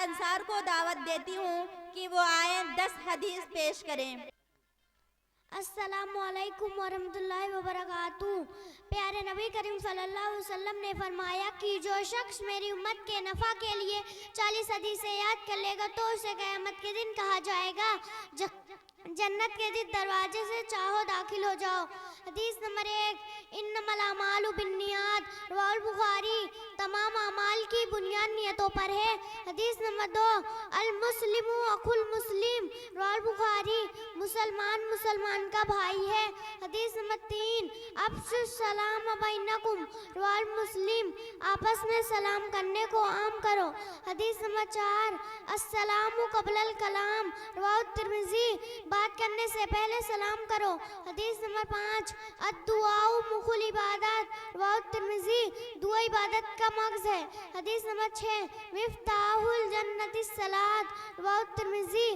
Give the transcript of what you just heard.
انصار کو دعوت دیتی ہوں کہ وہ آئیں 10 حدیث پیش کریں۔ السلام علیکم ورحمۃ اللہ وبرکاتہ۔ پیارے نبی کریم صلی اللہ علیہ وسلم نے فرمایا کہ جو شخص میری امت کے نفع کے لیے 40 حدیثیں یاد کر لے گا تو اسے قیامت کے دن کہا جائے گا جنت کے جس دروازے سے چاہو داخل ہو جاؤ۔ حدیث نمبر 1، انما الاعمال بالنیات، رواه البخاری۔ تمام اعمال کی بنیاد نیتوں پر ہے۔ حدیث نمبر 2، المسلم اخو المسلم، رواه البخاری۔ مسلمان مسلمان کا بھائی ہے۔ حدیث نمبر 3، افشوا السلام بینکم، رواه المسلم۔ آپس میں سلام کرنے کو عام کرو۔ حدیث نمبر 4، السلام قبل الکلام، رواه الترمذی۔ بات کرنے سے پہلے سلام کرو۔ حدیث نمبر 5، الدعاء مخ العبادات، رواه الترمذی۔ دعا عبادت کا مغز ہے۔ حدیث نمبر 6، مفتاح الجنت الصلاۃ، رواه الترمذی۔